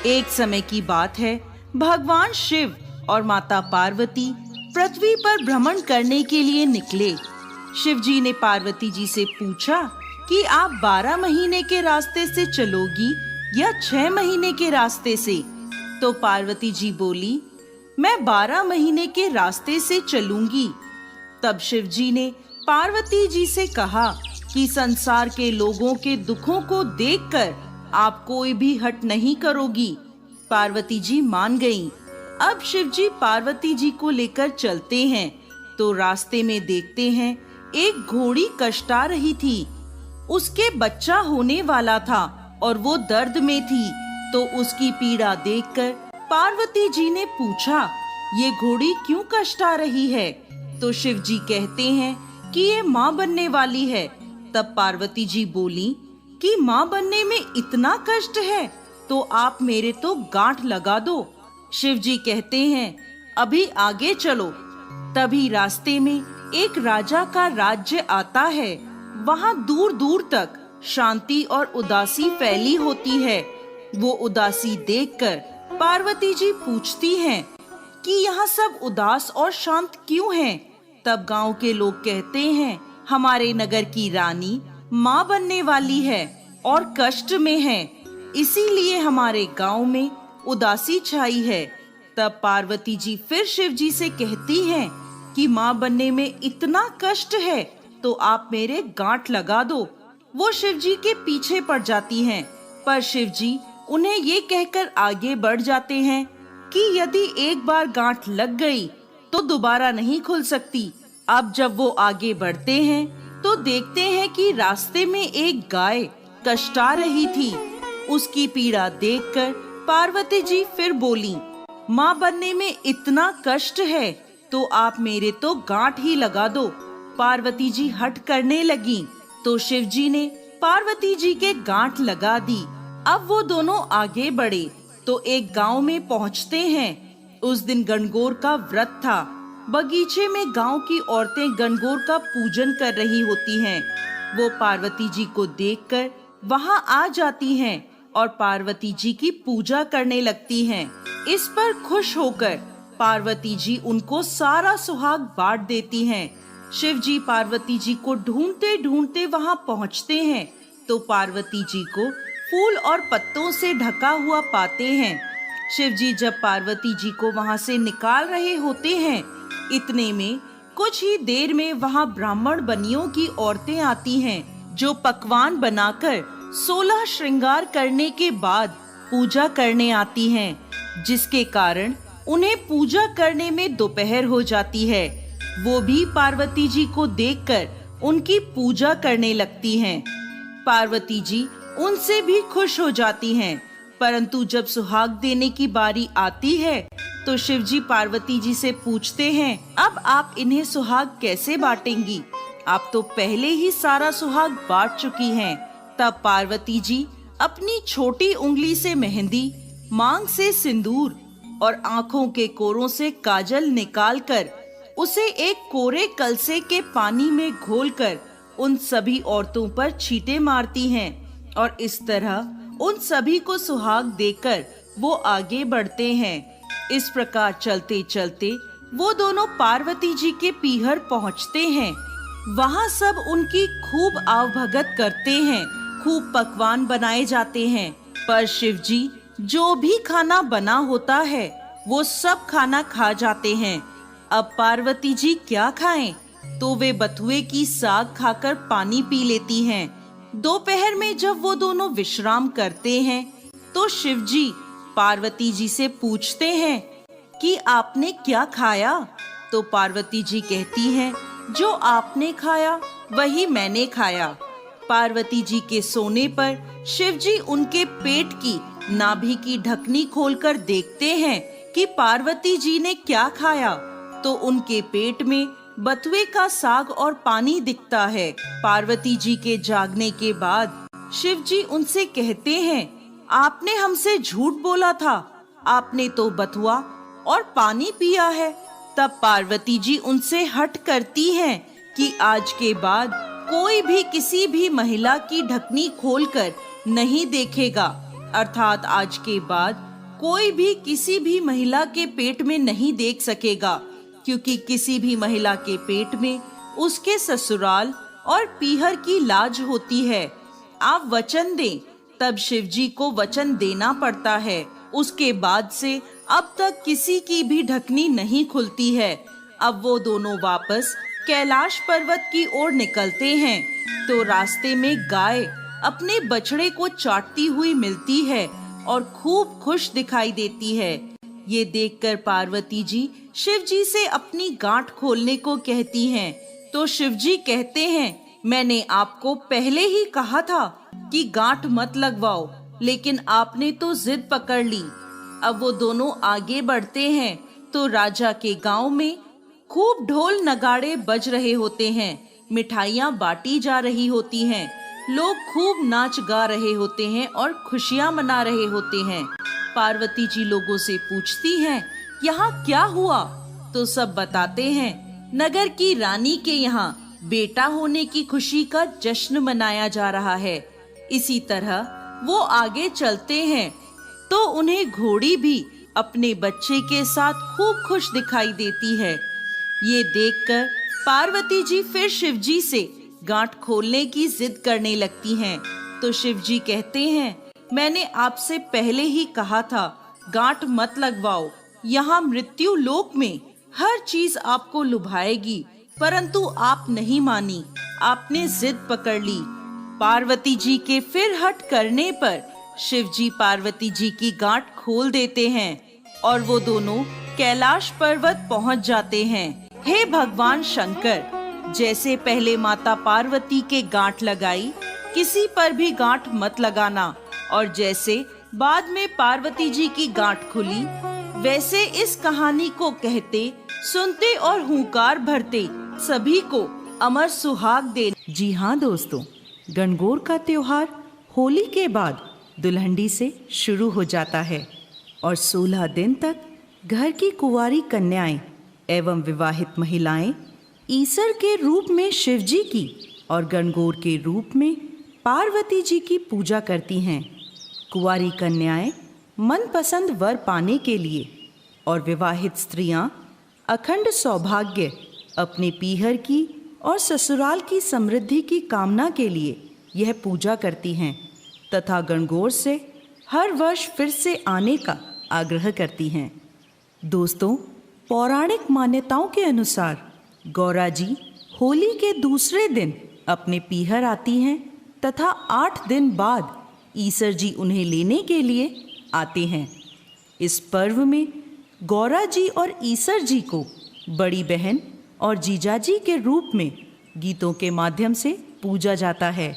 एक समय की बात है, भगवान शिव और माता पार्वती पृथ्वी पर भ्रमण करने के लिए निकले। शिव जी ने पार्वती जी से पूछा कि आप 12 महीने के रास्ते से चलोगी या 6 महीने के रास्ते से? तो पार्वती जी बोली, मैं 12 महीने के रास्ते से चलूंगी। तब शिव जी ने पार्वती जी से कहा कि संसार के लोगों के दुखों को देखकर आप कोई भी हट नहीं करोगी। पार्वती जी मान गईं। अब शिव जी पार्वती जी को लेकर चलते हैं तो रास्ते में देखते हैं एक घोड़ी कष्टा रही थी। उसके बच्चा होने वाला था और वो दर्द में थी। तो उसकी पीड़ा देखकर पार्वती जी ने पूछा, ये घोड़ी क्यों कष्टा रही है? तो शिव जी कहते हैं कि ये माँ बनने वाली है। तब पार्वती जी बोली कि माँ बनने में इतना कष्ट है तो आप मेरे तो गांठ लगा दो। शिव जी कहते हैं, अभी आगे चलो। तभी रास्ते में एक राजा का राज्य आता है। वहाँ दूर दूर तक शांति और उदासी फैली होती है। वो उदासी देखकर पार्वती जी पूछती हैं कि यहाँ सब उदास और शांत क्यों हैं? तब गांव के लोग कहते हैं, हमारे नगर की रानी माँ बनने वाली है और कष्ट में है, इसीलिए हमारे गांव में उदासी छाई है। तब पार्वती जी फिर शिव जी से कहती हैं कि माँ बनने में इतना कष्ट है तो आप मेरे गांठ लगा दो। वो शिव जी के पीछे पड़ जाती हैं, पर शिव जी उन्हें ये कहकर आगे बढ़ जाते हैं कि यदि एक बार गांठ लग गई तो दोबारा नहीं खुल सकती। अब जब वो आगे बढ़ते हैं तो देखते हैं कि रास्ते में एक गाय कष्टा रही थी। उसकी पीड़ा देखकर पार्वती जी फिर बोली, माँ बनने में इतना कष्ट है तो आप मेरे तो गांठ ही लगा दो। पार्वती जी हट करने लगी तो शिव जी ने पार्वती जी के गांठ लगा दी। अब वो दोनों आगे बढ़े तो एक गांव में पहुंचते हैं। उस दिन गणगौर का व्रत था। बगीचे में गांव की औरतें गणगौर का पूजन कर रही होती हैं। वो पार्वती जी को देखकर वहां आ जाती हैं और पार्वती जी की पूजा करने लगती हैं। इस पर खुश होकर पार्वती जी उनको सारा सुहाग बांट देती हैं। शिव जी पार्वती जी को ढूंढते ढूंढते वहां पहुंचते हैं तो पार्वती जी को फूल और पत्तों से ढका हुआ पाते हैं। शिव जी जब पार्वती जी को वहां से निकाल रहे होते हैं, इतने में कुछ ही देर में वहां ब्राह्मण बनियों की औरतें आती हैं जो पकवान बनाकर 16 श्रृंगार करने के बाद पूजा करने आती हैं, जिसके कारण उन्हें पूजा करने में दोपहर हो जाती है। वो भी पार्वती जी को देखकर उनकी पूजा करने लगती हैं। पार्वती जी उनसे भी खुश हो जाती हैं, परंतु जब सुहाग देने की बारी आती है तो शिव जी पार्वती जी से पूछते हैं, अब आप इन्हें सुहाग कैसे बांटेंगी? आप तो पहले ही सारा सुहाग बांट चुकी हैं। तब पार्वती जी अपनी छोटी उंगली से मेहंदी, मांग से सिंदूर और आँखों के कोरों से काजल निकालकर उसे एक कोरे कलसे के पानी में घोलकर उन सभी औरतों पर छींटे मारती हैं और इस तरह उन सभी को सुहाग देकर वो आगे बढ़ते हैं। इस प्रकार चलते चलते वो दोनों पार्वती जी के पीहर पहुंचते हैं। वहाँ सब उनकी खूब आवभगत करते हैं, खूब पकवान बनाए जाते हैं, पर शिव जी जो भी खाना बना होता है वो सब खाना खा जाते हैं। अब पार्वती जी क्या खाएं? तो वे बथुए की साग खाकर पानी पी लेती हैं। दोपहर में जब वो दोनों विश्राम करते हैं तो शिव जी पार्वती जी से पूछते हैं कि आपने क्या खाया? तो पार्वती जी कहती हैं, जो आपने खाया वही मैंने खाया। पार्वती जी के सोने पर शिव जी उनके पेट की नाभि की ढकनी खोलकर देखते हैं कि पार्वती जी ने क्या खाया। तो उनके पेट में बथुए का साग और पानी दिखता है। पार्वती जी के जागने के बाद शिव जी उनसे कहते हैं, आपने हमसे झूठ बोला था, आपने तो बथुआ और पानी पिया है। तब पार्वती जी उनसे हठ करती हैं कि आज के बाद कोई भी किसी भी महिला की ढकनी खोलकर नहीं देखेगा, अर्थात आज के बाद कोई भी किसी भी महिला के पेट में नहीं देख सकेगा, क्योंकि किसी भी महिला के पेट में उसके ससुराल और पीहर की लाज होती है। आप वचन दें, तब शिवजी को वचन देना पड़ता है। उसके बाद से अब तक किसी की भी ढकनी नहीं खुलती है। अब वो दोनों वापस कैलाश पर्वत की ओर निकलते हैं, तो रास्ते में गाय अपने बछड़े को चाटती हुई मिलती है और खूब खुश दिखाई देती है। ये देखकर पार्वती जी शिव जी से अपनी गांठ खोलने को कहती हैं, तो शिव जी कहते हैं, मैंने आपको पहले ही कहा था कि गांठ मत लगवाओ, लेकिन आपने तो जिद पकड़ ली। अब वो दोनों आगे बढ़ते हैं, तो राजा के गांव में खूब ढोल नगाड़े बज रहे होते हैं, मिठाइयाँ बांटी जा रही होती हैं, लोग खूब नाच गा रहे होते हैं और खुशियाँ मना रहे होते हैं। पार्वती जी लोगों से पूछती हैं, यहाँ क्या हुआ? तो सब बताते हैं, नगर की रानी के यहाँ बेटा होने की खुशी का जश्न मनाया जा रहा है। इसी तरह वो आगे चलते हैं, तो उन्हें घोड़ी भी अपने बच्चे के साथ खूब खुश दिखाई देती है। ये देखकर पार्वती जी फिर शिवजी से गांठ खोलने की जिद करने लगती हैं, तो शिवजी कहते हैं, मैंने आपसे पहले ही कहा था गांठ मत लगवाओ। यहाँ मृत्यु लोक में हर चीज आपको लुभाएगी, परंतु आप नहीं मानी, आपने जिद पकड़ ली। पार्वती जी के फिर हट करने पर शिवजी पार्वती जी की गांठ खोल देते हैं और वो दोनों कैलाश पर्वत पहुंच जाते हैं। हे भगवान शंकर, जैसे पहले माता पार्वती के गांठ लगाई, किसी पर भी गांठ मत लगाना, और जैसे बाद में पार्वती जी की गांठ खुली, वैसे इस कहानी को कहते, सुनते और हुंकार भरते सभी को अमर सुहाग दे। जी हाँ दोस्तों, गणगौर का त्योहार होली के बाद दुल्हंडी से शुरू हो जाता है और 16 दिन तक घर की कुंवारी कन्याएं एवं विवाहित महिलाएं ईसर के रूप में शिवजी की और गणगौर के रूप में पार्वती जी की पूजा करती हैं। कुंवारी कन्याएं मनपसंद वर पाने के लिए और विवाहित स्त्रियां अखंड सौभाग्य, अपने पीहर की और ससुराल की समृद्धि की कामना के लिए यह पूजा करती हैं तथा गणगौर से हर वर्ष फिर से आने का आग्रह करती हैं। दोस्तों, पौराणिक मान्यताओं के अनुसार गौरा जी होली के दूसरे दिन अपने पीहर आती हैं तथा 8 दिन बाद ईसर जी उन्हें लेने के लिए आते हैं। इस पर्व में गौरा जी और ईसर जी को बड़ी बहन और जीजाजी के रूप में गीतों के माध्यम से पूजा जाता है।